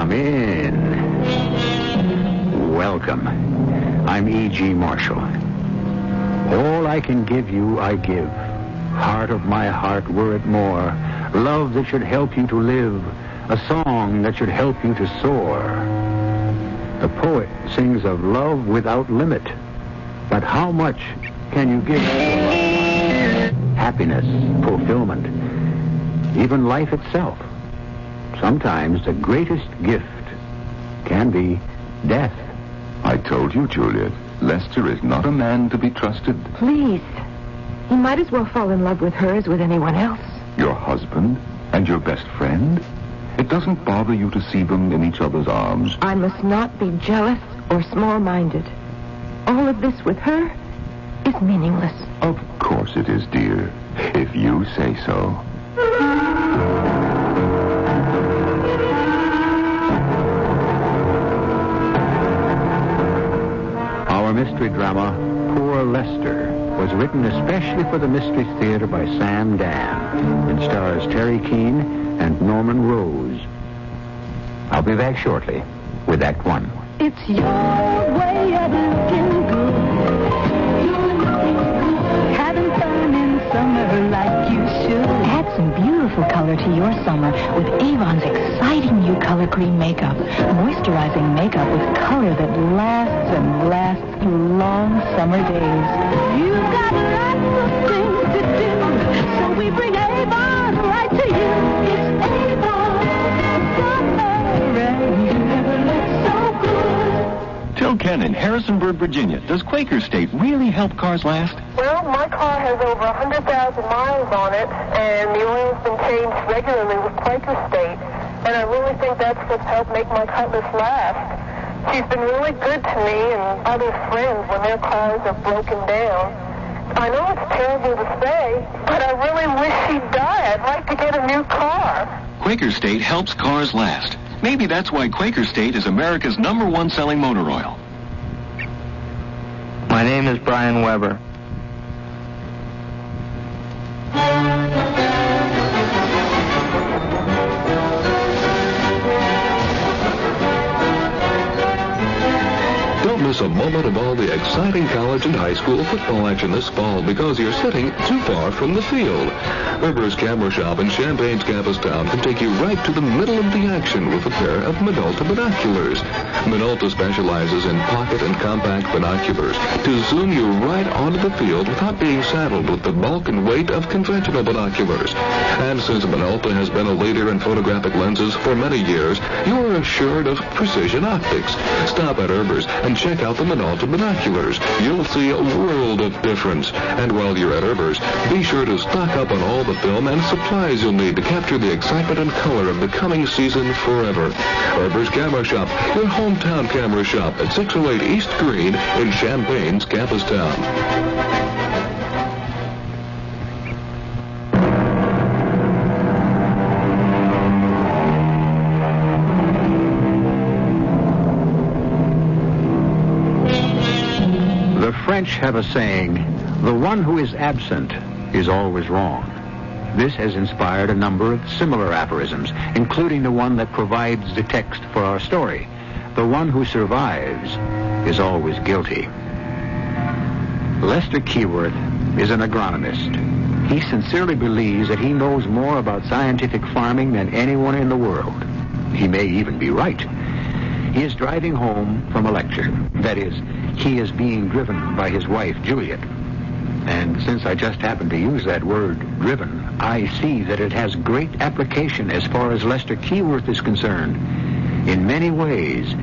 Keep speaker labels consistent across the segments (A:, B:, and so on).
A: Come in. Welcome. I'm E.G. Marshall. All I can give you, I give. Heart of my heart, were it more. Love that should help you to live. A song that should help you to soar. The poet sings of love without limit. But how much can you give? Happiness, fulfillment, even life itself. Sometimes the greatest gift can be death.
B: I told you, Juliet, Lester is not a man to be trusted.
C: Please. You might as well fall in love with her as with anyone else.
B: Your husband and your best friend? It doesn't bother you to see them in each other's arms.
C: I must not be jealous or small-minded. All of this with her is meaningless.
B: Of course it is, dear, if you say so.
A: Our mystery drama, Poor Lester, was written especially for the Mystery Theater by Sam Dan. It stars Terry Keane and Norman Rose. I'll be back shortly with Act One.
C: It's your way of looking good. Having fun in summer like you should. Add some beautiful color to your summer with Avon's exciting new color cream makeup. Moisturizing makeup with color that lasts and lasts through long summer days. You've got lots of things to do, so we bring Avon right to you. It's Avon summer, and you never look so good.
D: Tell Ken in Harrisonburg, Virginia, does Quaker State really help cars last?
E: Well, my car has over 100,000 miles on it, and the oil's been changed regularly with Quaker State, and I really think that's what's helped make my Cutlass last. She's been really good to me and other friends when their cars are broken down. I know it's terrible to say, but I really wish she'd die. I'd like to get a new car.
D: Quaker State helps cars last. Maybe that's why Quaker State is America's #1 selling motor oil.
F: My name is Brian Weber.
G: Don't miss a moment of all the exciting college and high school football action this fall because you're sitting too far from the field. Rivers Camera Shop in Champaign's campus town can take you right to the middle of the action with a pair of Minolta binoculars. Minolta specializes in pocket and compact binoculars to zoom you right onto the field without being saddled with the bulk and weight of conventional binoculars. And since Minolta has been a leader in photographic lenses for many years, you're assured of precision optics. Stop at Rivers and check out the Minolta binoculars. You'll see a world of difference. And while you're at Rivers, be sure to stock up on all the film and supplies you'll need to capture the excitement and color of the coming season forever. Rivers Camera Shop, your hometown camera shop at 608 East Green in Champaign's campus town.
A: The French have a saying, the one who is absent is always wrong. This has inspired a number of similar aphorisms, including the one that provides the text for our story. The one who survives is always guilty. Lester Keyworth is an agronomist. He sincerely believes that he knows more about scientific farming than anyone in the world. He may even be right. He is driving home from a lecture. That is, he is being driven by his wife, Juliet. And since I just happened to use that word, driven, I see that it has great application as far as Lester Keyworth is concerned. In many ways,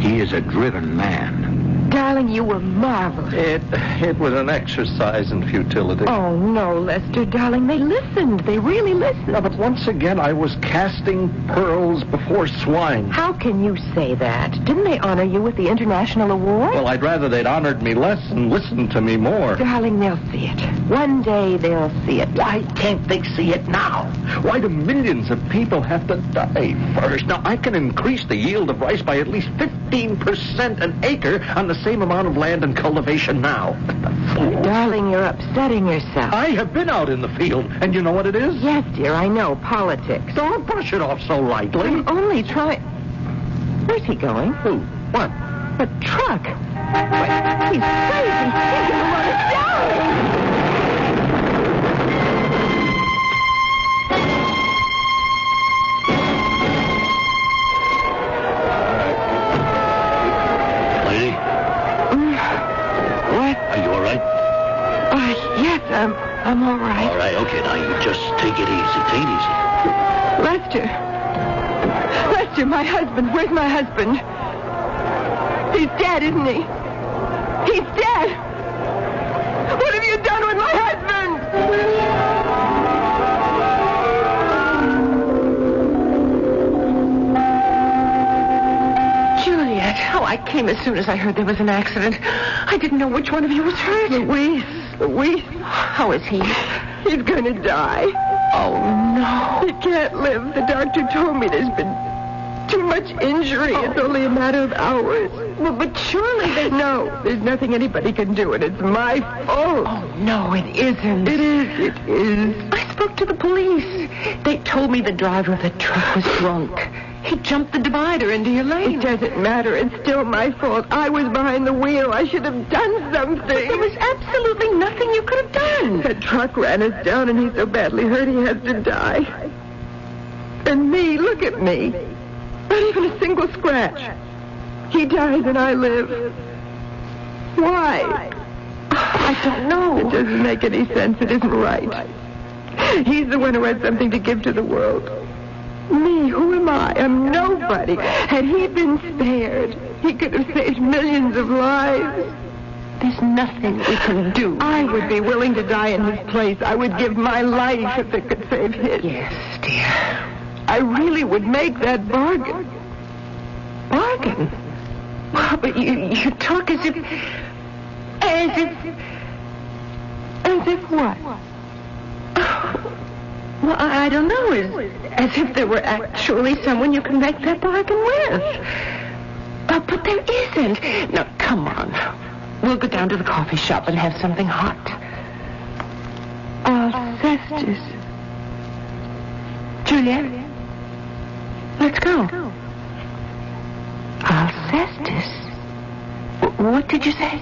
A: he is a driven man.
C: Darling, you were marvelous.
F: It was an exercise in futility.
C: Oh, no, Lester, darling. They listened. They really listened.
F: No, but once again, I was casting pearls before swine.
C: How can you say that? Didn't they honor you with the International Award?
F: Well, I'd rather they'd honored me less and listened to me more.
C: Darling, they'll see it. One day they'll see it.
F: Why can't they see it now? Why do millions of people have to die first? Now, I can increase the yield of rice by at least 15% an acre on the same amount of land and cultivation now.
C: Darling, you're upsetting yourself.
F: I have been out in the field, and you know what it is?
C: Yes, dear, I know. Politics.
F: Don't brush it off so lightly.
C: I'm only trying...
H: Where's he going?
F: Who? What?
H: A truck. Wait, he's crazy. He's going to run us down.
F: Lady?
H: What?
F: Are you all right?
H: Yes, I'm all right.
F: All right, okay, now you just take it easy. Take it easy.
H: Lester, my husband. Where's my husband? He's dead, isn't he? He's dead. What have you done with my husband? Juliet. Oh, I came as soon as I heard there was an accident. I didn't know which one of you was hurt. Louise. How is he? He's going to die. Oh, no. He can't live. The doctor told me there's been too much injury. Oh. It's only a matter of hours. Well, but surely there's nothing anybody can do, and it's my fault. Oh, no, it isn't. It is. I spoke to the police. They told me the driver of the truck was drunk. He jumped the divider into your lane. It doesn't matter. It's still my fault. I was behind the wheel. I should have done something. But there was absolutely nothing you could have done. The truck ran us down, and he's so badly hurt he has to die. And me, look at me. Not even a single scratch. He dies and I live. Why? I don't know. It doesn't make any sense. It isn't right. He's the one who had something to give to the world. Me, who am I? I'm nobody. Had he been spared, he could have saved millions of lives. There's nothing we can do. I would be willing to die in his place. I would give my life if it could save his. Yes, dear. I really would make that bargain. Bargain? Well, but you talk as if what? Well, I don't know. As if there were actually someone you can make that bargain with. But there isn't. Now, come on. We'll go down to the coffee shop and have something hot. Alcestis. Juliet? Let's go. Alcestis? What did you say?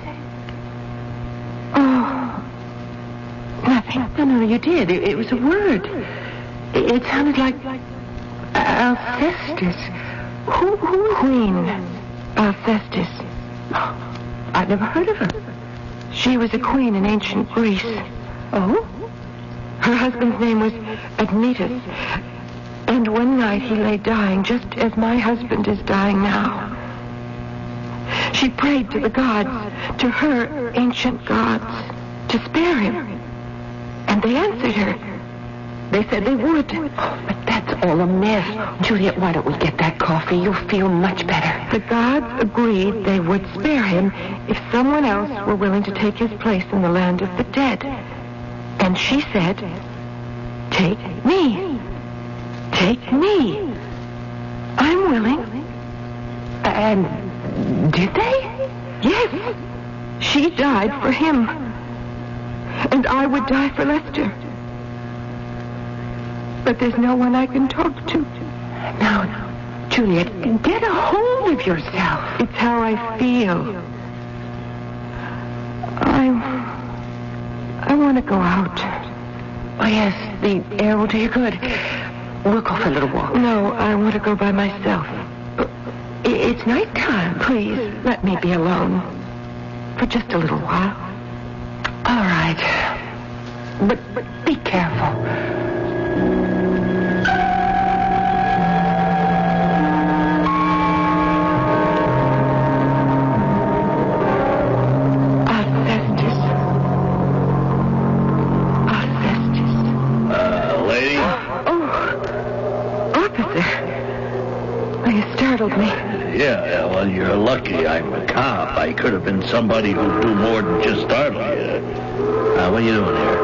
H: Oh, nothing. No, you did. It was a word. It sounded like Alcestis. Who? Queen Alcestis. I'd never heard of her. She was a queen in ancient Greece. Oh? Her husband's name was Admetus. And one night he lay dying, just as my husband is dying now. She prayed to the gods, to her ancient gods, to spare him. And they answered her. They said they would. Oh, but that's all a myth. Juliet, why don't we get that coffee? You'll feel much better. The gods agreed they would spare him if someone else were willing to take his place in the land of the dead. And she said, take me. Take me. I'm willing. And did they? Yes. She died for him. And I would die for Lester. But there's no one I can talk to. Now, Juliet, get a hold of yourself. It's how I feel. I want to go out. Oh, yes, the air will do you good. We'll go for a little walk. No, I want to go by myself. It's nighttime. Please, let me be alone. For just a little while. All right. But be careful. Me.
F: Yeah, well, you're lucky I'm a cop. I could have been somebody who'd do more than just startle you. What are you doing here?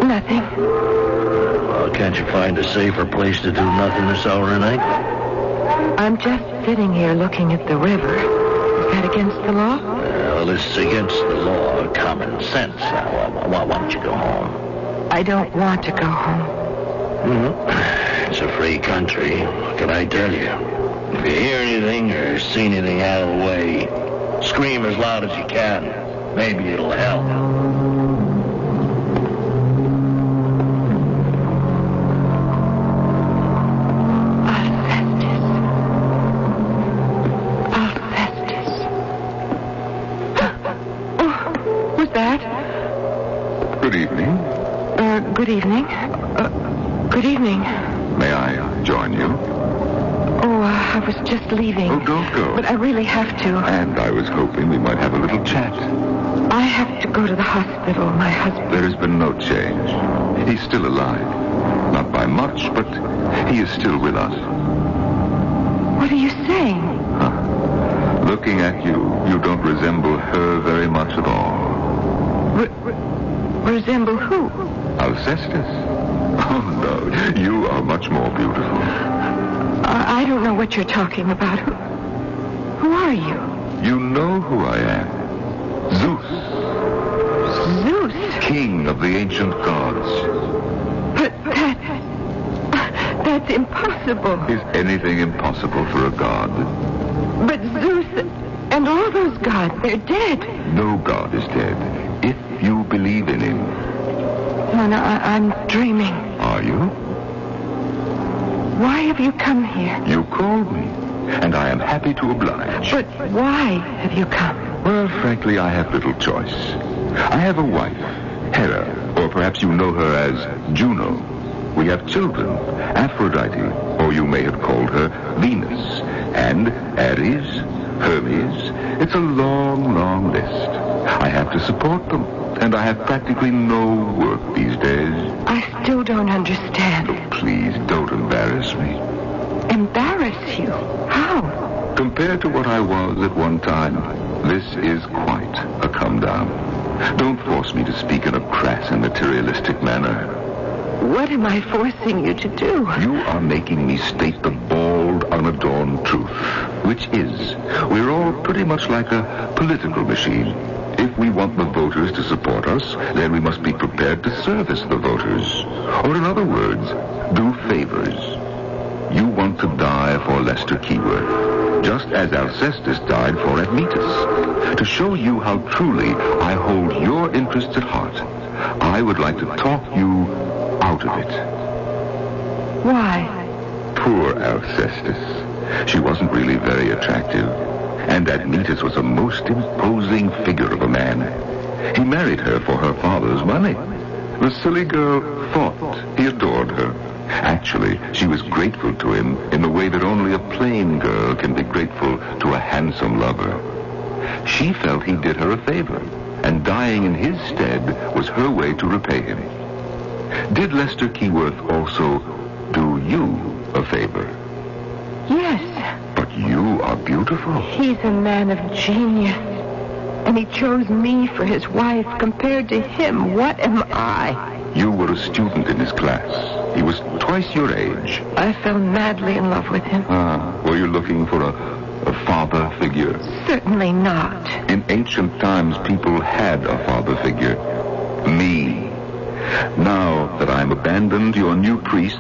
H: Nothing.
F: Well, can't you find a safer place to do nothing this hour of night?
H: I'm just sitting here looking at the river. Is that against the law?
F: Well, this is against the law of common sense. Now, why don't you go home?
H: I don't want to go home.
F: Mm-hmm. It's a free country. What can I tell you?
I: If you hear anything or see anything out of the way, scream as loud as you can. Maybe it'll help.
H: Good evening. Good evening.
B: May I join you?
H: Oh, I was just leaving.
B: Oh, don't go.
H: But I really have to.
B: And I was hoping we might have a little chat.
H: I have to go to the hospital. My husband...
B: There has been no change. He's still alive. Not by much, but he is still with us.
H: What are you saying?
B: Looking at you, you don't resemble her very much at all.
H: Resemble who?
B: Alcestis. Oh, no. You are much more beautiful.
H: I don't know what you're talking about. Who are you?
B: You know who I am. Zeus.
H: Zeus?
B: King of the ancient gods.
H: But that's impossible.
B: Is anything impossible for a god?
H: But Zeus and all those gods, they're dead.
B: No god is dead. If you believe in him.
H: No, I'm dreaming.
B: Are you?
H: Why have you come here?
B: You called me, and I am happy to oblige.
H: But why have you come?
B: Well, frankly, I have little choice. I have a wife, Hera, or perhaps you know her as Juno. We have children, Aphrodite, or you may have called her Venus, and Ares, Hermes. It's a long, long list. I have to support them, and I have practically no work these days.
H: I still don't understand.
B: Oh, please, don't embarrass me.
H: Embarrass you? How?
B: Compared to what I was at one time, this is quite a come down. Don't force me to speak in a crass and materialistic manner.
H: What am I forcing you to do?
B: You are making me state the bald, unadorned truth, which is, we're all pretty much like a political machine. If we want the voters to support us, then we must be prepared to service the voters. Or in other words, do favors. You want to die for Lester Keyworth, just as Alcestis died for Admetus. To show you how truly I hold your interests at heart, I would like to talk you out of it.
H: Why?
B: Poor Alcestis. She wasn't really very attractive. And Admetus was a most imposing figure of a man. He married her for her father's money. The silly girl thought he adored her. Actually, she was grateful to him in the way that only a plain girl can be grateful to a handsome lover. She felt he did her a favor, and dying in his stead was her way to repay him. Did Lester Keyworth also do you a favor?
H: Yes.
B: But you are beautiful.
H: He's a man of genius. And he chose me for his wife. Compared to him, what am I?
B: You were a student in his class. He was twice your age.
H: I fell madly in love with him.
B: Were you looking for a father figure?
H: Certainly not.
B: In ancient times, people had a father figure. Me. Now that I'm abandoned, your new priests,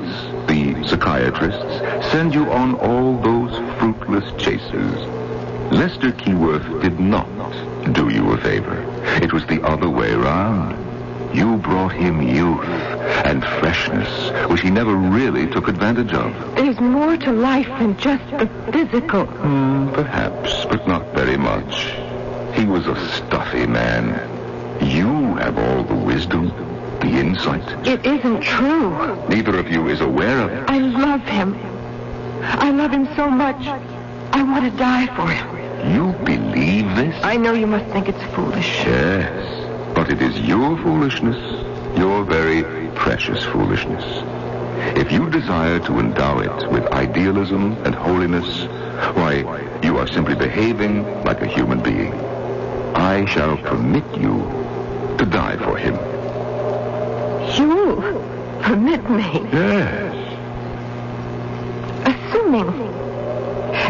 B: the psychiatrists, send you on all those fruitless chases. Lester Keyworth did not do you a favor. It was the other way around. You brought him youth and freshness, which he never really took advantage of.
H: There's more to life than just the physical.
B: Perhaps, but not very much. He was a stuffy man. You have all the wisdom, the insight.
H: It isn't true.
B: Neither of you is aware of it.
H: I love him. I love him so much. I want to die for him.
B: You believe this?
H: I know you must think it's foolish.
B: Yes, but it is your foolishness, your very precious foolishness. If you desire to endow it with idealism and holiness, why, you are simply behaving like a human being. I shall permit you to die for him.
H: You permit me?
B: Yes.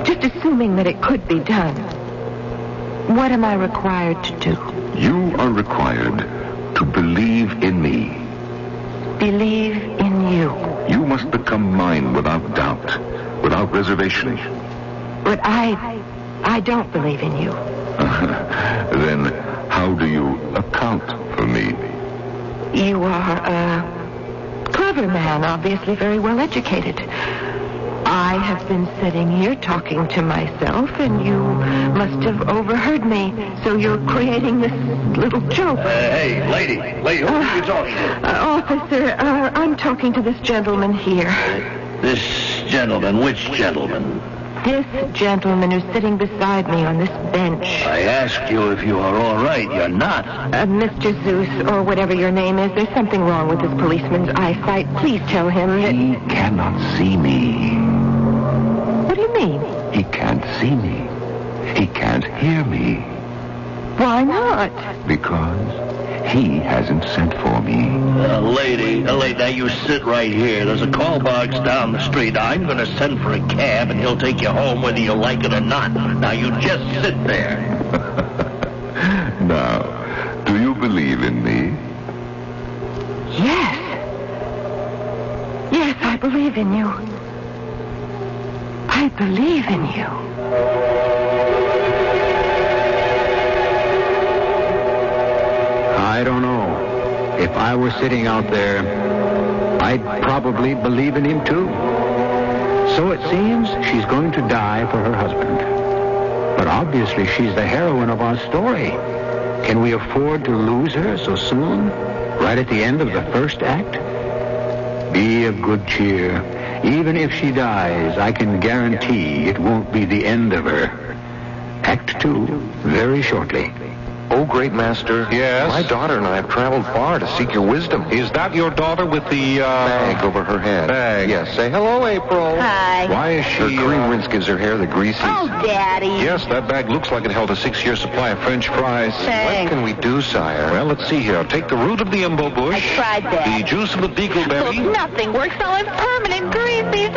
H: Just assuming that it could be done. What am I required to do?
B: You are required to believe in me.
H: Believe in you.
B: You must become mine without doubt, without reservation.
H: But I don't believe in you.
B: Then how do you account for me?
H: You are a clever man, obviously very well educated. I have been sitting here talking to myself, and you must have overheard me. So you're creating this little joke.
I: Hey, lady, who are you talking to?
H: Officer, I'm talking to this gentleman here.
I: This gentleman, which gentleman?
H: This gentleman who's sitting beside me on this bench.
I: I asked you if you are all right. You're not.
H: Mr. Zeus, or whatever your name is, there's something wrong with this policeman's eyesight. Please tell him that...
B: He cannot see me.
H: What do you mean?
B: He can't see me. He can't hear me.
H: Why not?
B: Because he hasn't sent for me.
I: Lady, now you sit right here. There's a call box down the street. I'm going to send for a cab, and he'll take you home whether you like it or not. Now, you just sit there.
B: Now, do you believe in me?
H: Yes. Yes, I believe in you. I believe in you.
A: I don't know. If I were sitting out there, I'd probably believe in him too. So it seems she's going to die for her husband. But obviously she's the heroine of our story. Can we afford to lose her so soon? Right at the end of the first act? Be of good cheer. Even if she dies, I can guarantee it won't be the end of her. Act 2, very shortly.
F: Oh, great master.
J: Yes?
F: My daughter and I have traveled far to seek your wisdom.
J: Is that your daughter with the,
F: Bag over her head.
J: Bag.
F: Yes. Say hello, April.
C: Hi.
J: Why is she...
F: Her cream rinse gives her hair the greases.
C: Oh, Daddy.
J: Yes, that bag looks like it held a 6-year supply of French fries.
F: What
C: Thanks.
F: can we do, sire?
J: Well, let's see here. Take the root of the imbo bush.
C: I tried that.
J: The juice of the beagleberry.
C: Look, nothing works. All it's permanent greasy.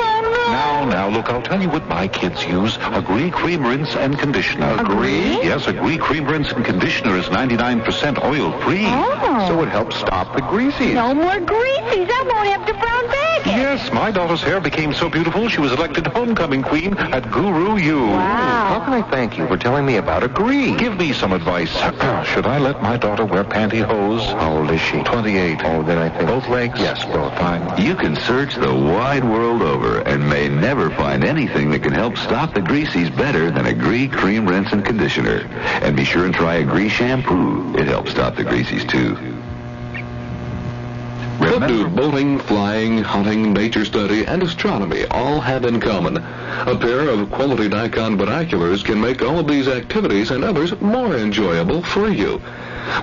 J: Now, look, I'll tell you what my kids use. Agree cream rinse and conditioner.
C: Agree?
J: Yes, Agree cream rinse and conditioner is 99% oil-free.
C: Oh.
F: So it helps stop the greases.
C: No more greasies. I won't have to brown bag it.
J: Yes, my daughter's hair became so beautiful she was elected homecoming queen at Guru U.
F: How can I thank you for telling me about Agree?
J: Give me some advice. Should I let my daughter wear pantyhose?
F: How old is she?
J: 28.
F: Oh, then I think...
J: Both legs?
F: Yes, both.
J: Fine.
B: You can search the wide world over and may never find anything that can help stop the greases better than Agree Cream Rinse and Conditioner. And be sure and try Agree Shampoo. It helps stop the greases, too.
G: What do boating, flying, hunting, nature study, and astronomy all have in common? A pair of quality Nikon binoculars can make all of these activities and others more enjoyable for you.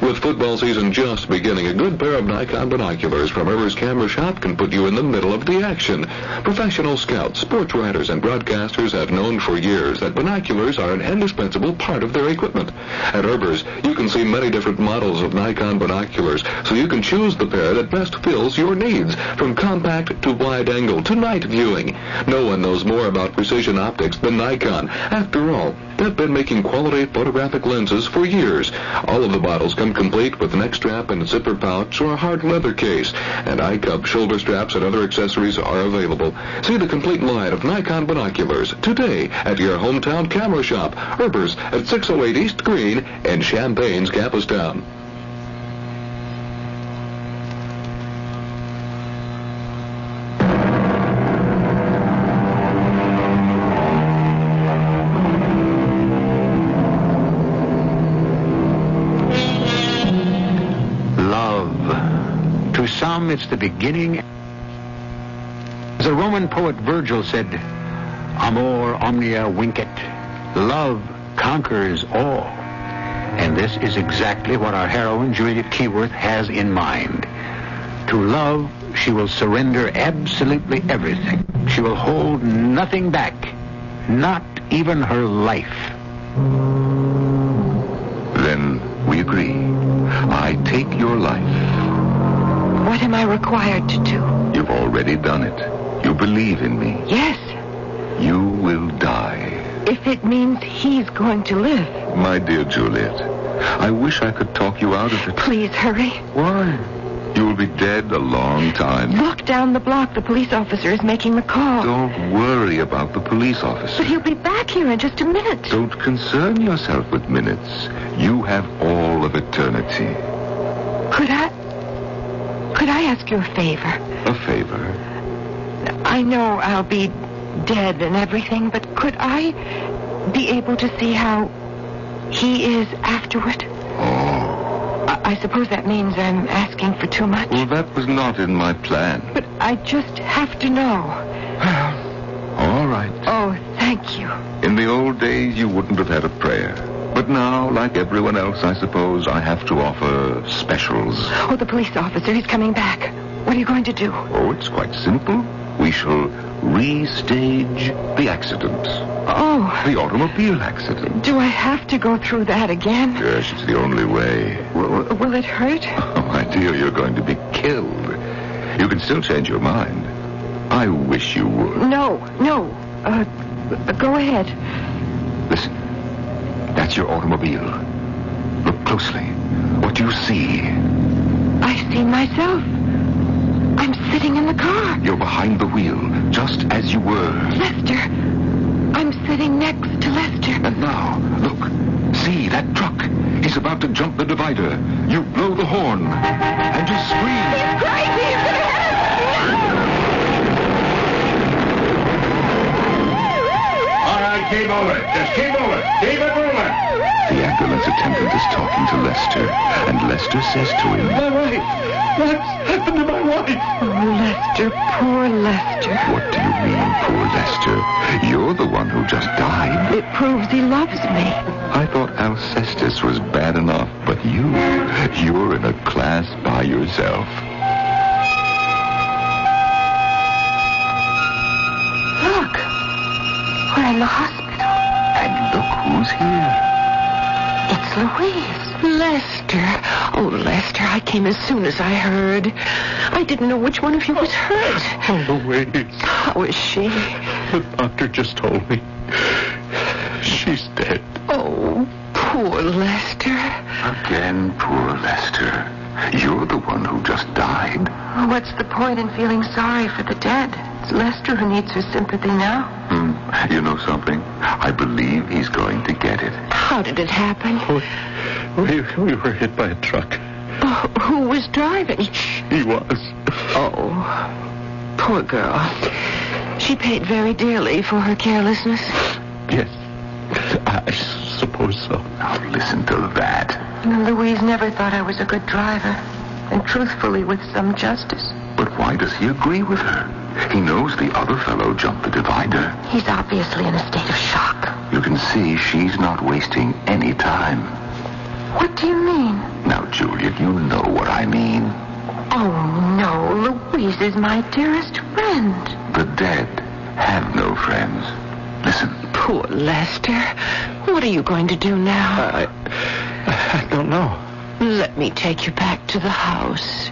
G: With football season just beginning, a good pair of Nikon binoculars from Rivers Camera Shop can put you in the middle of the action. Professional scouts, sports writers, and broadcasters have known for years that binoculars are an indispensable part of their equipment. At Rivers, you can see many different models of Nikon binoculars, so you can choose the pair that best fills your needs, from compact to wide angle to night viewing. No one knows more about precision optics than Nikon. After all, they've been making quality photographic lenses for years. All of the bottles come complete with neck strap and zipper pouch or a hard leather case, and eye cup, shoulder straps, and other accessories are available. See the complete line of Nikon binoculars today at your hometown camera shop, Herbers at 608 East Green in Champaign's Campustown.
A: To some, it's the beginning. As a Roman poet Virgil said, Amor omnia vincit. Love conquers all. And this is exactly what our heroine, Juliet Keyworth, has in mind. To love, she will surrender absolutely everything. She will hold nothing back, not even her life.
B: Then we agree. I take your life.
H: What am I required to do?
B: You've already done it. You believe in me.
H: Yes,
B: You will die.
H: if it means he's going to live.
B: My dear Juliet, I wish I could talk you out of it.
H: Please hurry.
B: Why? You will be dead a long time.
H: Look down the block. The police officer is making the call.
B: Don't worry about the police officer.
H: But he'll be back here in just a minute.
B: Don't concern yourself with minutes. You have all of eternity.
H: Could I ask you a favor?
B: A favor?
H: I know I'll be dead and everything, but could I be able to see how he is afterward?
B: Oh.
H: I suppose that means I'm asking for too much.
B: Well, that was not in my plan.
H: But I just have to know.
B: All right.
H: Oh, thank you.
B: In the old days, you wouldn't have had a prayer. But now, like everyone else, I suppose, I have to offer specials.
H: Oh, the police officer, he's coming back. What are you going to do?
B: Oh, it's quite simple. We shall restage the accident.
H: Oh.
B: The automobile accident.
H: Do I have to go through that again?
B: Yes, it's the only way.
H: Will it hurt?
B: Oh, my dear, you're going to be killed. You can still change your mind. I wish you would.
H: No. Go ahead.
B: Listen. That's your automobile. Look closely. What do you see?
H: I see myself. I'm sitting in the car.
B: You're behind the wheel, just as you were.
H: Lester. I'm sitting next to Lester.
B: And now, look. See, that truck. He's about to jump the divider. You blow the horn. And you scream.
H: He's crazy. He's going to hit us.
B: All right, keep moving. Just keep moving. Keep it moving. The ambulance attendant is talking to Lester. And Lester says to him,
F: My wife. What's happened to my wife?
H: Oh, Lester, poor Lester.
B: What do you mean, poor Lester? You're the one who just died.
H: It proves he loves me.
B: I thought Alcestis was bad enough, but you're in a class by yourself.
H: Look, we're in the hospital.
B: And look who's here.
H: It's Louise. Lester. Oh, Lester, I came as soon as I heard. I didn't know which one of you was hurt.
F: Oh, Louise.
H: How is she?
F: The doctor just told me. She's dead.
H: Oh, poor Lester.
B: Again, poor Lester. You're the one who just died.
H: What's the point in feeling sorry for the dead? It's Lester who needs her sympathy now.
B: You know something? I believe he's going to get it.
H: How did it happen?
F: We were hit by a truck.
H: Oh, who was driving?
F: He was.
H: Oh, poor girl. She paid very dearly for her carelessness.
F: Yes, I suppose so.
B: Now listen to that.
H: Louise never thought I was a good driver, and truthfully with some justice.
B: But why does he agree with her? He knows the other fellow jumped the divider.
H: He's obviously in a state of shock.
B: You can see she's not wasting any time.
H: What do you mean?
B: Now, Juliet, you know what I mean.
H: Oh, no. Louise is my dearest friend.
B: The dead have no friends. Listen.
H: Poor Lester. What are you going to do now?
F: I don't know.
H: Let me take you back to the house.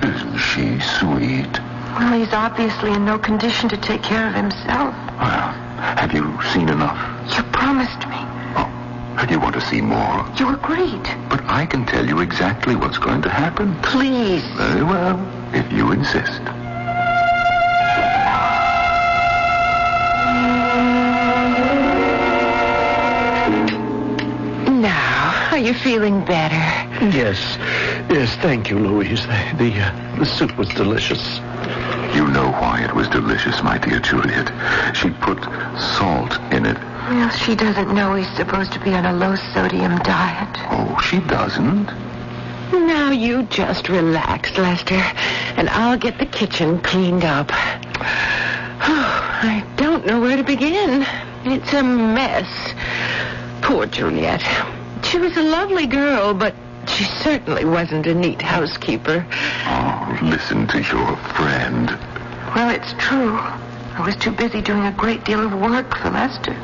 B: Isn't she sweet?
H: Well, he's obviously in no condition to take care of himself.
B: Well, have you seen enough?
H: You promised me.
B: Oh, you want to see more?
H: You agreed.
B: But I can tell you exactly what's going to happen.
H: Please.
B: Very well, if you insist.
H: Now, are you feeling better?
F: Yes, thank you, Louise. The soup was delicious.
B: You know why it was delicious, my dear Juliet. She put salt in it.
H: Well, she doesn't know he's supposed to be on a low-sodium diet.
B: Oh, she doesn't?
H: Now you just relax, Lester, and I'll get the kitchen cleaned up. I don't know where to begin. It's a mess. Poor Juliet. She was a lovely girl, but she certainly wasn't a neat housekeeper.
B: Oh, listen to your friend.
H: Well, it's true. I was too busy doing a great deal of work for Lester.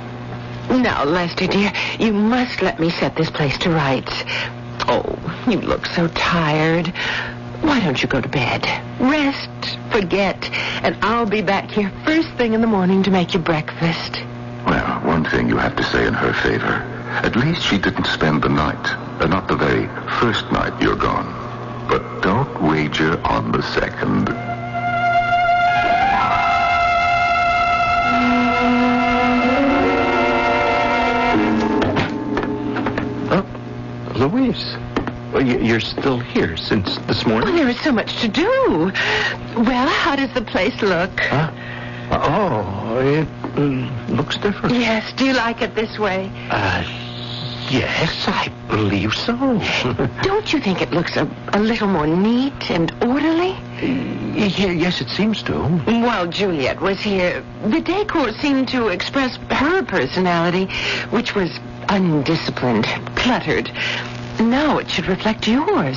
H: Now, Lester, dear, you must let me set this place to rights. Oh, you look so tired. Why don't you go to bed? Rest, forget, and I'll be back here first thing in the morning to make you breakfast.
B: Well, one thing you have to say in her favor. At least she didn't spend the night. Not the very first night you're gone. But don't not wager on the second.
F: Louise, you're still here since this morning?
H: Well, there is so much to do. Well, how does the place look?
F: Huh? Oh, it looks different.
H: Yes, do you like it this way?
F: Yes, I believe so.
H: Don't you think it looks a little more neat and orderly?
F: Yes, it seems to.
H: While Juliet was here, the decor seemed to express her personality, which was undisciplined, cluttered. Now it should reflect yours,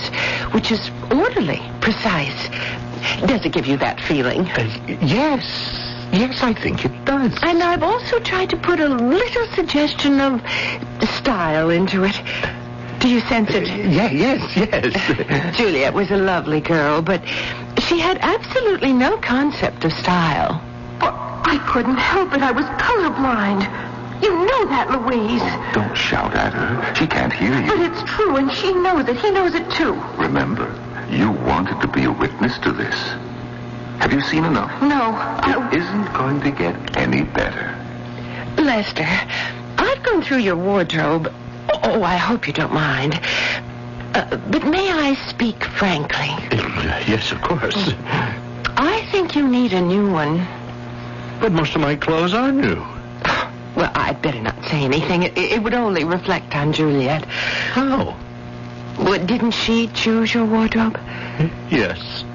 H: which is orderly, precise. Does it give you that feeling?
F: Yes, I think it does.
H: And I've also tried to put a little suggestion of style into it. Do you sense it?
F: Yes.
H: Juliet was a lovely girl, but she had absolutely no concept of style. But I couldn't help it. I was colorblind. You know that, Louise.
B: Don't shout at her. She can't hear you.
H: But it's true, and she knows it. He knows it, too.
B: Remember, you wanted to be a witness to this. Have you seen enough?
H: No.
B: It isn't going to get any better.
H: Lester, I've gone through your wardrobe. Oh, I hope you don't mind. But may I speak frankly?
F: Yes, of course.
H: I think you need a new one.
F: But most of my clothes are new.
H: Well, I'd better not say anything. It would only reflect on Juliet.
F: How?
H: Well, didn't she choose your wardrobe?
F: Yes.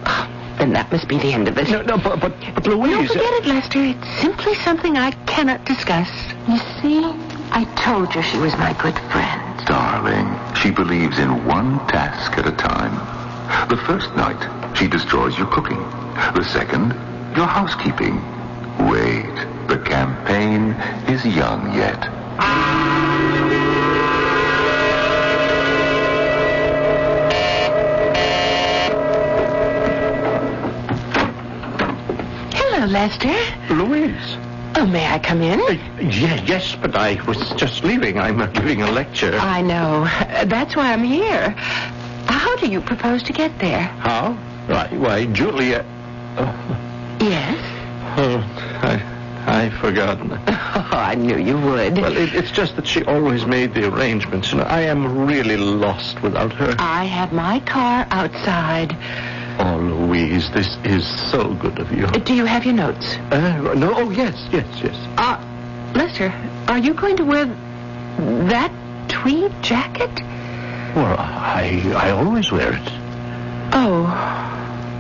H: Then that must be the end of it.
F: No, but Louise...
H: Don't forget it, Lester. It's simply something I cannot discuss. You see, I told you she was my good friend.
B: Darling, she believes in one task at a time. The first night, she destroys your cooking. The second, your housekeeping. Wait, the campaign is young yet.
H: Hello, Lester.
F: Louise.
H: Oh, may I come in?
F: Yes, but I was just leaving. I'm giving a lecture.
H: I know. That's why I'm here. How do you propose to get there?
F: How? Why, Juliet...
H: Yes?
F: I've forgotten.
H: Oh, I knew you would.
F: Well, it's just that she always made the arrangements. You know, I am really lost without her.
H: I have my car outside.
F: Oh, Louise, this is so good of you.
H: Do you have your notes?
F: No. Oh, yes.
H: Lester, are you going to wear that tweed jacket?
F: Well, I always wear it.
H: Oh.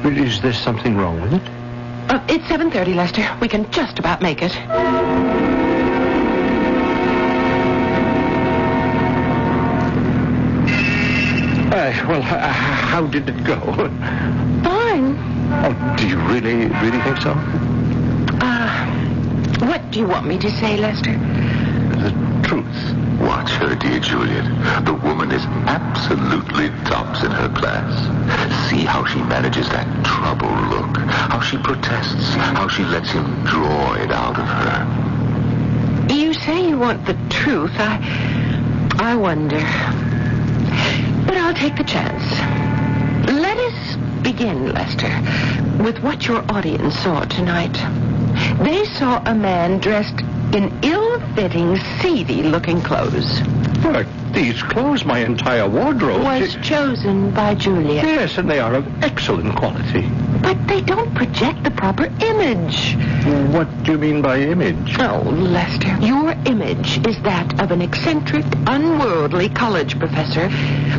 F: Is there something wrong with it?
H: It's 7:30, Lester. We can just about make it.
F: How did it go?
H: Fine.
F: Oh, do you really think so?
H: What do you want me to say, Lester?
F: The truth.
B: Watch her, dear Juliet. The woman is absolutely tops in her class. See how she manages that troubled look. How she protests. How she lets him draw it out of her.
H: You say you want the truth. I wonder. But I'll take the chance. Let us begin, Lester, with what your audience saw tonight. They saw a man dressed in ill-fitting, seedy-looking clothes.
F: But these clothes, my entire wardrobe...
H: Was chosen by Juliet.
F: Yes, and they are of excellent quality.
H: But they don't project the proper image.
F: What do you mean by image?
H: Oh, Lester, your image is that of an eccentric, unworldly college professor,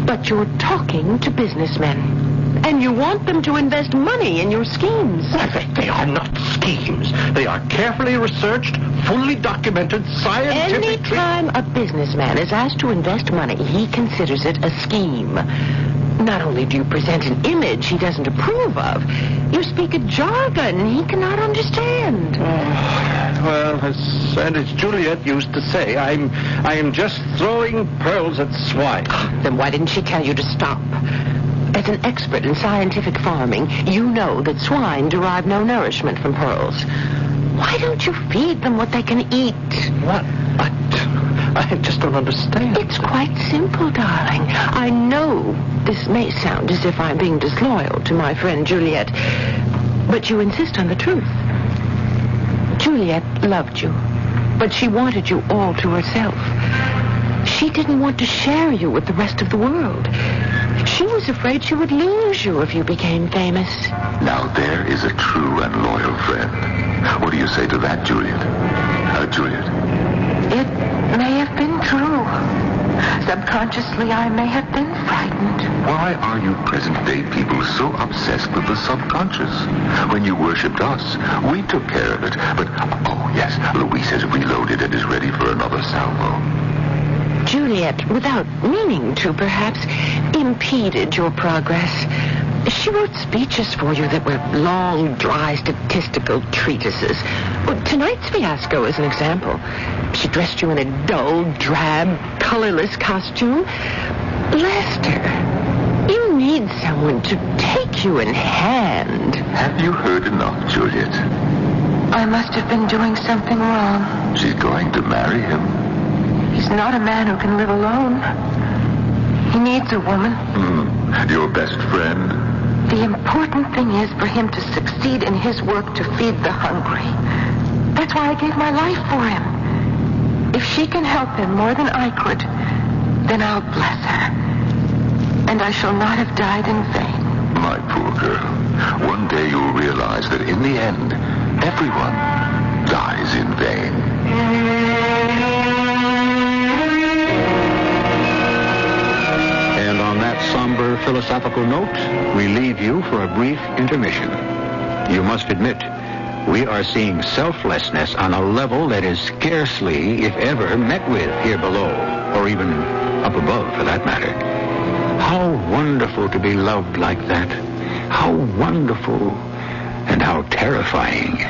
H: but you're talking to businessmen. And you want them to invest money in your schemes.
F: They are not schemes. They are carefully researched, fully documented, scientific...
H: Anytime a businessman is asked to invest money, he considers it a scheme. Not only do you present an image he doesn't approve of, you speak a jargon he cannot understand.
F: As Juliet used to say, I am just throwing pearls at swine.
H: Then why didn't she tell you to stop? As an expert in scientific farming, you know that swine derive no nourishment from pearls. Why don't you feed them what they can eat?
F: I just don't understand.
H: It's quite simple, darling. I know this may sound as if I'm being disloyal to my friend Juliet, but you insist on the truth. Juliet loved you, but she wanted you all to herself. She didn't want to share you with the rest of the world. She was afraid she would lose you if you became famous.
B: Now there is a true and loyal friend. What do you say to that, Juliet? Juliet?
H: It may have been true. Subconsciously, I may have been frightened.
B: Why are you present-day people so obsessed with the subconscious? When you worshipped us, we took care of it. But, oh, yes, Louise has reloaded and is ready for another salvo.
H: Juliet, without meaning to, perhaps, impeded your progress. She wrote speeches for you that were long, dry, statistical treatises. Well, tonight's fiasco is an example. She dressed you in a dull, drab, colorless costume. Lester, you need someone to take you in hand.
B: Have you heard enough, Juliet?
H: I must have been doing something wrong.
B: She's going to marry him.
H: He's not a man who can live alone. He needs a woman.
B: Your best friend?
H: The important thing is for him to succeed in his work to feed the hungry. That's why I gave my life for him. If she can help him more than I could, then I'll bless her. And I shall not have died in vain.
B: My poor girl. One day you'll realize that in the end, everyone dies in vain.
A: And on that somber philosophical note, we leave you for a brief intermission. You must admit, we are seeing selflessness on a level that is scarcely, if ever, met with here below, or even up above, for that matter. How wonderful to be loved like that. How wonderful and how terrifying.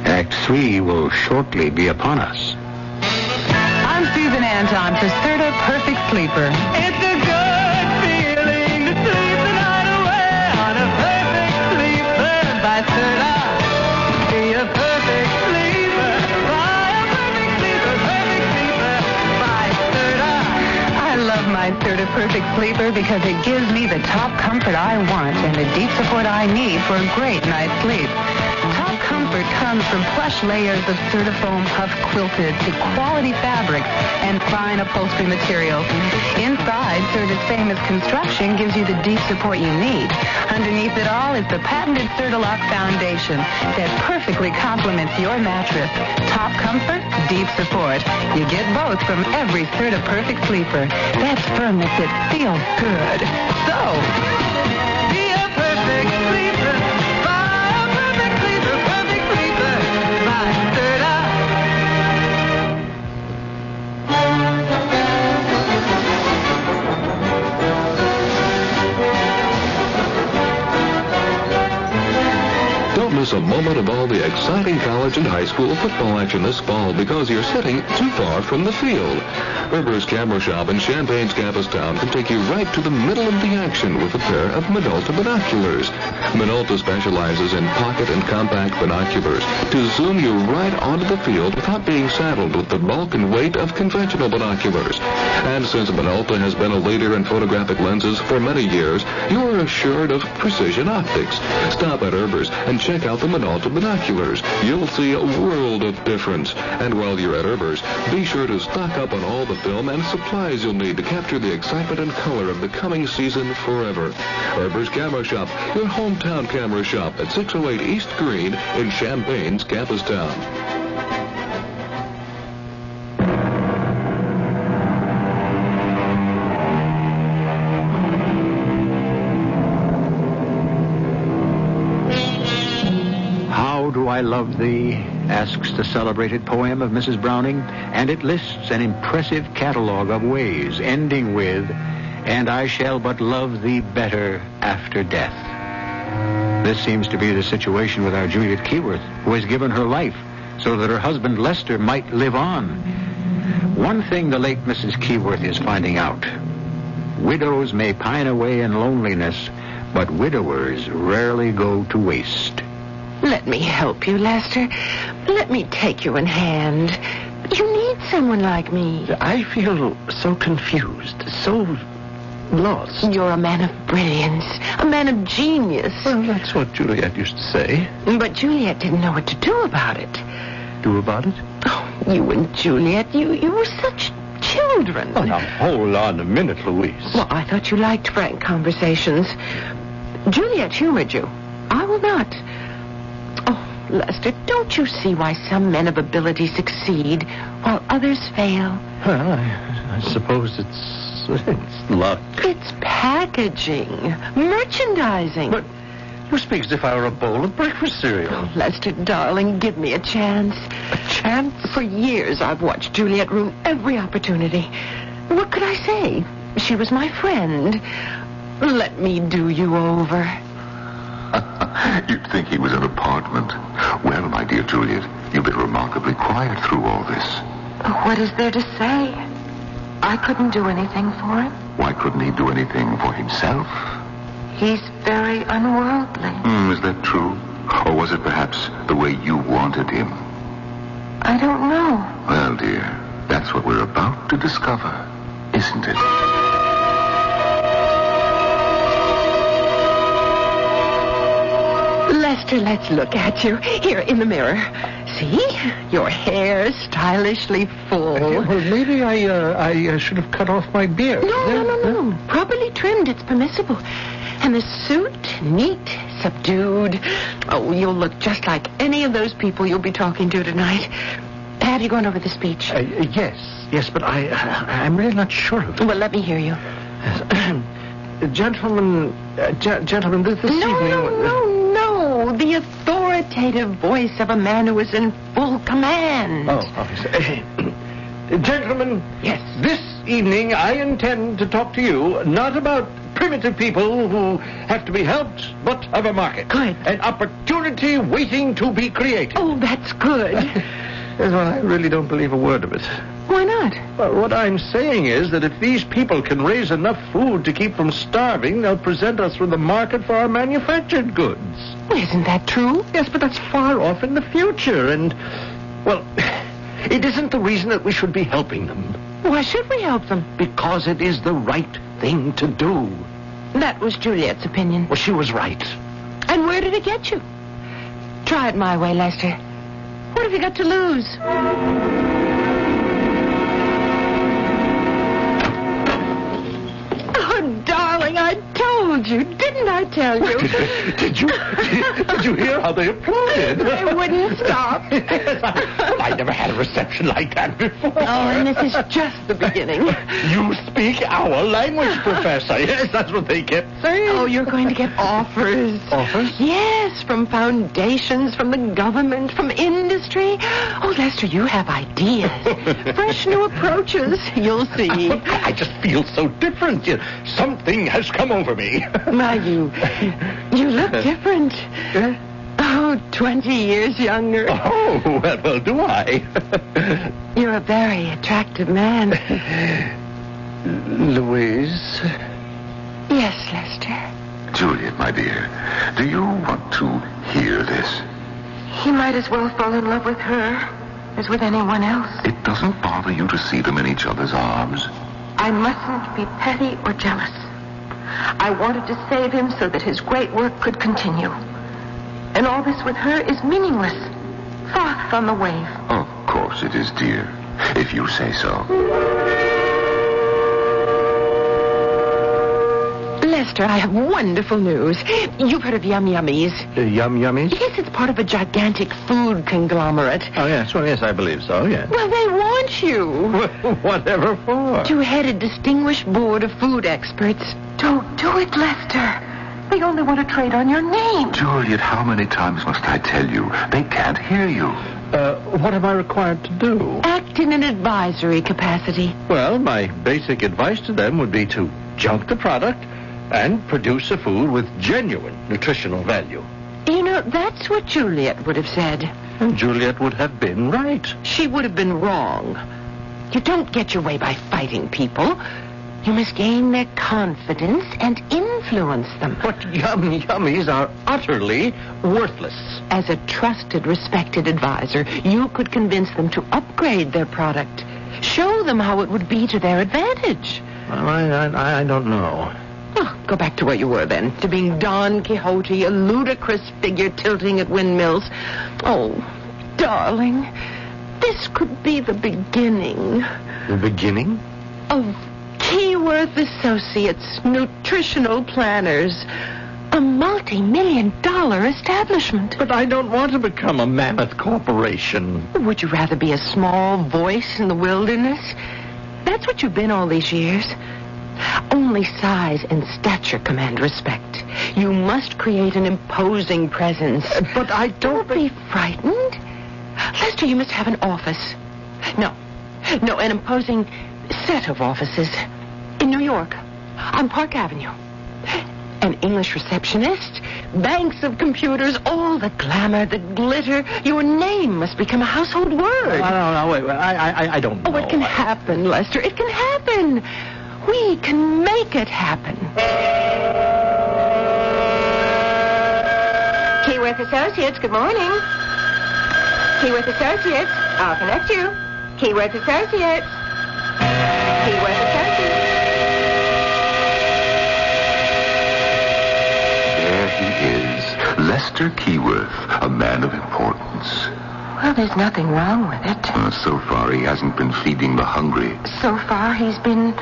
A: Act 3 will shortly be upon us.
K: I'm Susan Anton for Serta Perfect Sleeper. It's a good feeling to sleep the night away on a perfect sleeper by Serta. Be a perfect sleeper by a perfect sleeper by Serta. I love my Serta Perfect Sleeper because it gives me the top comfort I want and the deep support I need for a great night's sleep. Top comfort comes from plush layers of Certifoam puff quilted to quality fabrics and fine upholstery materials. Inside, Certa's famous construction gives you the deep support you need. Underneath it all is the patented Certalock foundation that perfectly complements your mattress. Top comfort, deep support. You get both from every Serta Perfect Sleeper. That's firmness that feels good. So, be a perfect sleeper.
G: Miss a moment of all the exciting college and high school football action this fall because you're sitting too far from the field. Herber's Camera Shop in Champaign's campus town can take you right to the middle of the action with a pair of Minolta binoculars. Minolta specializes in pocket and compact binoculars to zoom you right onto the field without being saddled with the bulk and weight of conventional binoculars. And since Minolta has been a leader in photographic lenses for many years, you are assured of precision optics. Stop at Herber's and check out the Minolta binoculars. You'll see a world of difference. And while you're at Herber's, be sure to stock up on all the film and supplies you'll need to capture the excitement and color of the coming season forever. Herber's Camera Shop, your hometown camera shop at 608 East Green in Champaign's campus town.
A: I Love Thee, asks the celebrated poem of Mrs. Browning, and it lists an impressive catalog of ways, ending with, and I shall but love thee better after death. This seems to be the situation with our Juliet Keyworth, who has given her life so that her husband Lester might live on. One thing the late Mrs. Keyworth is finding out: widows may pine away in loneliness, but widowers rarely go to waste.
H: Let me help you, Lester. Let me take you in hand. You need someone like me.
F: I feel so confused, so lost.
H: You're a man of brilliance, a man of genius.
F: Well, that's what Juliet used to say.
H: But Juliet didn't know what to do about it.
F: Do about it?
H: Oh, you and Juliet, you were such children.
F: Oh, now, hold on a minute, Louise.
H: Well, I thought you liked frank conversations. Juliet humored you. I will not. Oh, Lester, don't you see why some men of ability succeed while others fail?
F: Well, I suppose it's luck.
H: It's packaging, merchandising.
F: But you speak as if I were a bowl of breakfast cereal.
H: Oh, Lester, darling, give me a chance.
F: A chance?
H: For years, I've watched Juliet ruin every opportunity. What could I say? She was my friend. Let me do you over.
B: You'd think he was an apartment. Well, my dear Juliet, you've been remarkably quiet through all this.
C: What is there to say? I couldn't do anything for him.
B: Why couldn't he do anything for himself?
C: He's very unworldly.
B: Is that true? Or was it perhaps the way you wanted him?
C: I don't know.
B: Well, dear, that's what we're about to discover, isn't it?
H: Lester, let's look at you. Here, in the mirror. See? Your hair stylishly full.
F: Well, maybe I should have cut off my beard.
H: No. Properly trimmed, it's permissible. And the suit, neat, subdued. Oh, you'll look just like any of those people you'll be talking to tonight. Have you gone over the speech?
F: Yes, but I'm really not sure of it.
H: Well, let me hear you.
F: Gentlemen, this evening...
H: No. The authoritative voice of a man who is in full command.
F: Gentlemen,
H: yes.
F: This evening I intend to talk to you not about primitive people who have to be helped, but of a market.
H: Good.
F: An opportunity waiting to be created.
H: Oh, that's good.
F: Well, I really don't believe a word of it.
H: Why not?
F: Well, what I'm saying is that if these people can raise enough food to keep from starving, they'll present us with a market for our manufactured goods.
H: Isn't that true?
F: Yes, but that's far off in the future, and, well, it isn't the reason that we should be helping them.
H: Why should we help them?
F: Because it is the right thing to do.
H: That was Juliet's opinion.
F: Well, she was right.
H: And where did it get you? Try it my way, Lester. What have you got to lose? Oh, darling, I told you. Didn't I tell you?
F: Did you hear how they applauded?
H: They wouldn't stop.
F: Yes, I never had a reception like that before.
H: Oh, and this is just the beginning.
F: You speak our language, Professor. Yes, that's what they kept saying.
H: Oh, you're going to get offers.
F: Offers?
H: Yes, from foundations, from the government, from industry. Oh, Lester, you have ideas. Fresh new approaches. You'll see.
F: I just feel so different. Something has come over me.
H: My, you look different. Oh, 20 years younger.
F: Oh, well, do I?
H: You're a very attractive man.
F: Louise?
H: Yes, Lester.
B: Juliet, my dear, do you want to hear this?
C: He might as well fall in love with her as with anyone else.
B: It doesn't bother you to see them in each other's arms?
C: I mustn't be petty or jealous. I wanted to save him so that his great work could continue. And all this with her is meaningless. Froth on the wave.
B: Of course it is, dear, if you say so.
H: Lester, I have wonderful news. You've heard of Yum Yummies.
F: Yum Yummies?
H: Yes, it's part of a gigantic food conglomerate.
F: Oh, yes. Well, yes, I believe so, yes.
H: Well, they want you.
F: Whatever for?
H: To head a distinguished board of food experts.
C: Don't do it, Lester. They only want to trade on your name.
B: Juliet, how many times must I tell you? They can't hear you.
F: What am I required to do?
H: Act in an advisory capacity.
F: Well, my basic advice to them would be to junk the product and produce a food with genuine nutritional value.
H: You know, that's what Juliet would have said.
F: And Juliet would have been right.
H: She would have been wrong. You don't get your way by fighting people. You must gain their confidence and influence them.
F: But Yum Yummies are utterly worthless.
H: As a trusted, respected advisor, you could convince them to upgrade their product. Show them how it would be to their advantage.
F: Well, I don't know.
H: Oh, go back to where you were then, to being Don Quixote, a ludicrous figure tilting at windmills. Oh, darling, this could be the beginning.
F: The beginning?
H: Of Keyworth Associates, nutritional planners. A multi-million-dollar establishment.
F: But I don't want to become a mammoth corporation.
H: Would you rather be a small voice in the wilderness? That's what you've been all these years. Only size and stature command respect. You must create an imposing presence.
F: But I don't
H: be frightened. Lester, you must have an office. No, an imposing set of offices. In New York, on Park Avenue. An English receptionist, banks of computers, all the glamour, the glitter. Your name must become a household word.
F: No, wait. I don't know.
H: Oh, it can happen, Lester. It can happen. We can make it happen.
L: Keyworth Associates, good morning. Keyworth Associates, I'll connect you. Keyworth Associates. Keyworth Associates.
B: There he is, Lester Keyworth, a man of importance.
H: Well, there's nothing wrong with it.
B: So far, he hasn't been feeding the hungry.
H: So far, he's been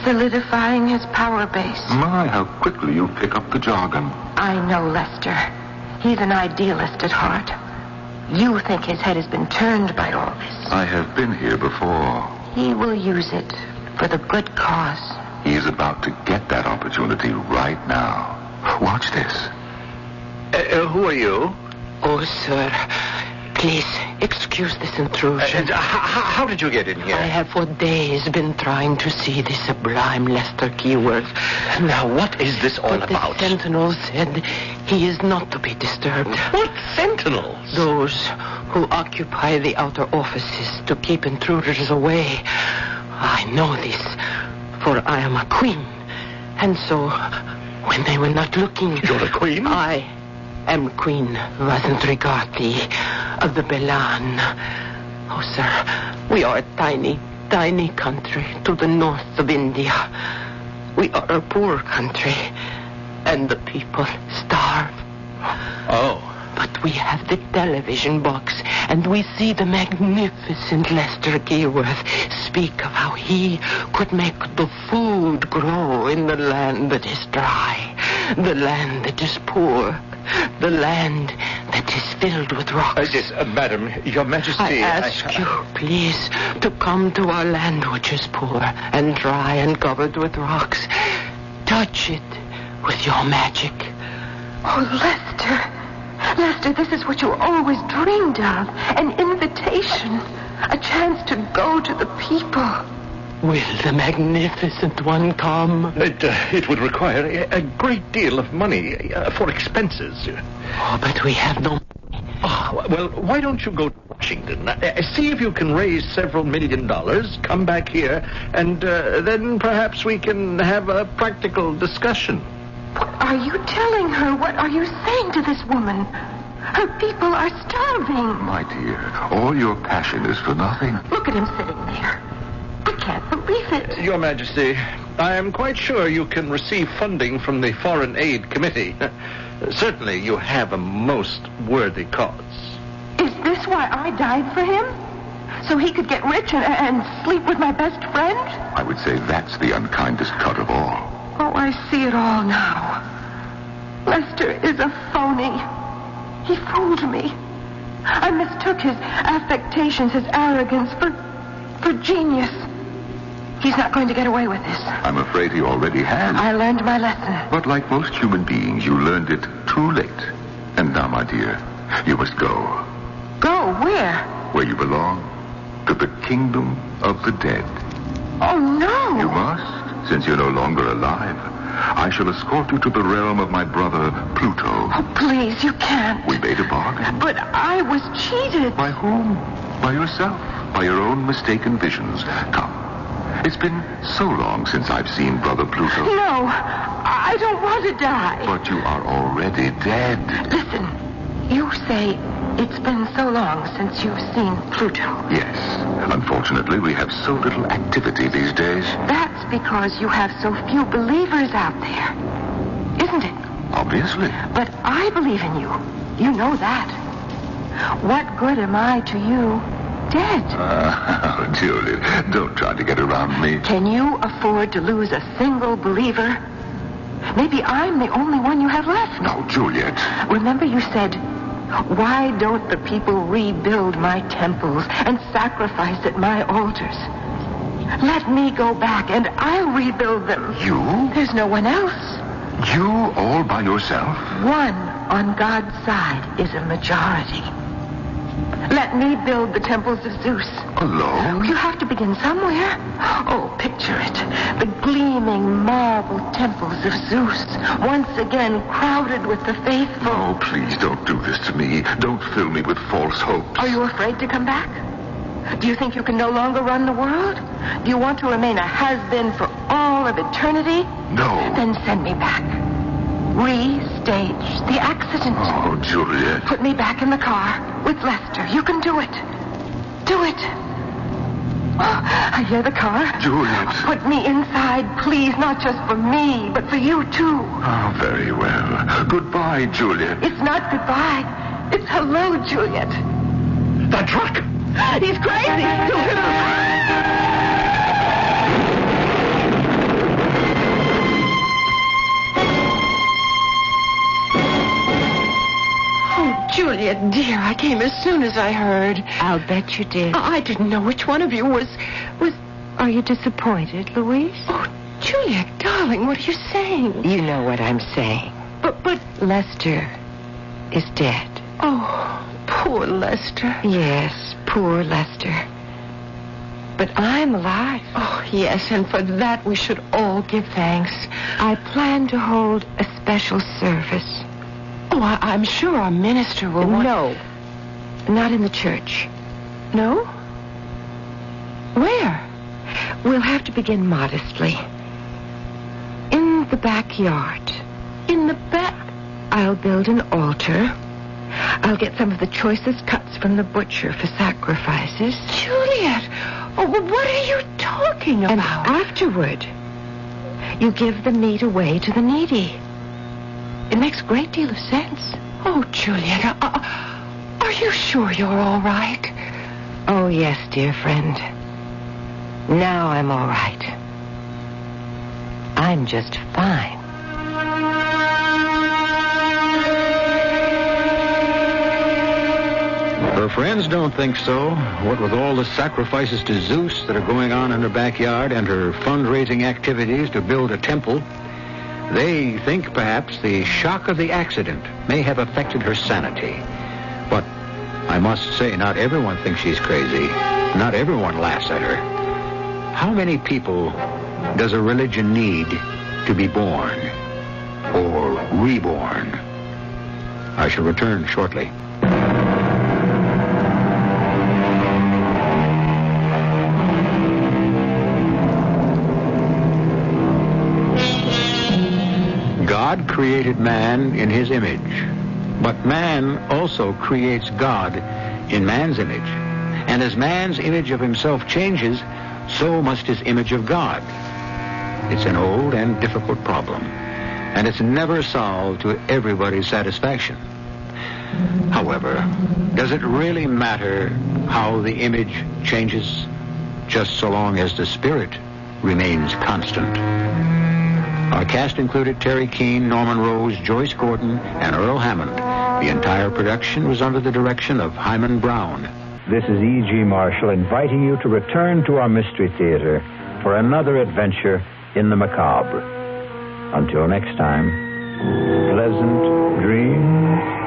H: solidifying his power base.
B: My, how quickly you pick up the jargon.
H: I know Lester. He's an idealist at heart. You think his head has been turned by all this.
B: I have been here before.
H: He will use it for the good cause.
B: He is about to get that opportunity right now. Watch this.
F: Who are you?
H: Oh, sir. Please, excuse this intrusion.
F: How did you get in here?
H: I have for days been trying to see the sublime Lester Keyworth.
F: Now, what is this all
H: but
F: about?
H: The sentinels said he is not to be disturbed.
F: What sentinels?
H: Those who occupy the outer offices to keep intruders away. I know this, for I am a queen. And so, when they were not looking...
F: You're a queen?
H: I am Queen Vasanthrigati of the Belan. Oh, sir, we are a tiny, tiny country to the north of India. We are a poor country, and the people starve.
F: Oh.
H: But we have the television box, and we see the magnificent Lester Keyworth speak of how he could make the food grow in the land that is dry, the land that is poor, the land that is filled with rocks.
F: Yes, Madam, Your Majesty...
H: I ask you, please, to come to our land which is poor and dry and covered with rocks. Touch it with your magic.
L: Oh, Lester, this is what you always dreamed of. An invitation. A chance to go to the people.
H: Will the magnificent one come?
F: It would require a great deal of money for expenses.
H: Oh, but we have no money.
F: Oh, well, why don't you go to Washington? See if you can raise several $1 million, come back here, and then perhaps we can have a practical discussion.
L: What are you telling her? What are you saying to this woman? Her people are starving.
B: My dear, all your passion is for nothing.
L: Look at him sitting there. I can't believe it.
F: Your Majesty, I am quite sure you can receive funding from the Foreign Aid Committee. Certainly you have a most worthy cause.
L: Is this why I died for him? So he could get rich and sleep with my best friend?
B: I would say that's the unkindest cut of all.
L: Oh, I see it all now. Lester is a phony. He fooled me. I mistook his affectations, his arrogance for genius. He's not going to get away with this.
B: I'm afraid he already has.
L: I learned my lesson.
B: But like most human beings, you learned it too late. And now, my dear, you must go.
L: Go where?
B: Where you belong. To the kingdom of the dead.
L: Oh, no.
B: You must, since you're no longer alive. I shall escort you to the realm of my brother, Pluto.
L: Oh, please, you can't.
B: We made a bargain.
L: But I was cheated.
B: By whom? By yourself. By your own mistaken visions. Come. It's been so long since I've seen Brother Pluto.
L: No, I don't want to die.
B: But you are already dead.
L: Listen, you say It's been so long since you've seen Pluto.
B: Yes. Unfortunately, we have so little activity these days.
L: That's because you have so few believers out there. Isn't it?
B: Obviously.
L: But I believe in you. You know that. What good am I to you? Dead.
B: Juliet, don't try to get around me.
L: Can you afford to lose a single believer? Maybe I'm the only one you have left.
B: No, Juliet.
L: Remember you said, why don't the people rebuild my temples and sacrifice at my altars? Let me go back and I'll rebuild them.
B: You?
L: There's no one else.
B: You all by yourself?
L: One on God's side is a majority. Let me build the temples of Zeus.
B: Alone?
L: You have to begin somewhere. Oh, picture it. The gleaming marble temples of Zeus, once again crowded with the faithful.
B: Oh, please don't do this to me. Don't fill me with false hopes.
L: Are you afraid to come back? Do you think you can no longer run the world? Do you want to remain a has-been for all of eternity?
B: No.
L: Then send me back. Restage the accident.
B: Oh, Juliet.
L: Put me back in the car with Lester. You can do it. Do it. Oh, I hear the car.
B: Juliet.
L: Put me inside, please, not just for me, but for you, too.
B: Oh, very well. Goodbye, Juliet.
L: It's not goodbye. It's hello, Juliet.
F: That truck!
L: He's crazy.
H: Juliet, dear, I came as soon as I heard.
C: I'll bet you did.
H: I didn't know which one of you was...
C: Are you disappointed, Louise?
H: Oh, Juliet, darling, what are you saying?
C: You know what I'm saying.
H: But...
C: Lester is dead.
H: Oh, poor Lester.
C: Yes, poor Lester. But I'm alive.
H: Oh, yes, and for that we should all give thanks.
C: I plan to hold a special service.
H: Oh, I'm sure our minister will want...
C: No, not in the church.
H: No? Where?
C: We'll have to begin modestly. In the backyard.
H: In the back?
C: I'll build an altar. I'll get some of the choicest cuts from the butcher for sacrifices.
H: Juliet! Oh, what are you talking about?
C: And afterward, you give the meat away to the needy. It makes a great deal of sense.
H: Oh, Juliet, are you sure you're all right?
C: Oh, yes, dear friend. Now I'm all right. I'm just fine.
A: Her friends don't think so. What with all the sacrifices to Zeus that are going on in her backyard and her fundraising activities to build a temple, they think perhaps the shock of the accident may have affected her sanity. But I must say, not everyone thinks she's crazy. Not everyone laughs at her. How many people does a religion need to be born or reborn? I shall return shortly. God created man in his image, but man also creates God in man's image. And as man's image of himself changes, so must his image of God. It's an old and difficult problem, and it's never solved to everybody's satisfaction. However, does it really matter how the image changes, just so long as the spirit remains constant? Our cast included Terry Keane, Norman Rose, Joyce Gordon, and Earl Hammond. The entire production was under the direction of Hyman Brown.
M: This is E.G. Marshall inviting you to return to our Mystery Theater for another adventure in the macabre. Until next time, pleasant dreams.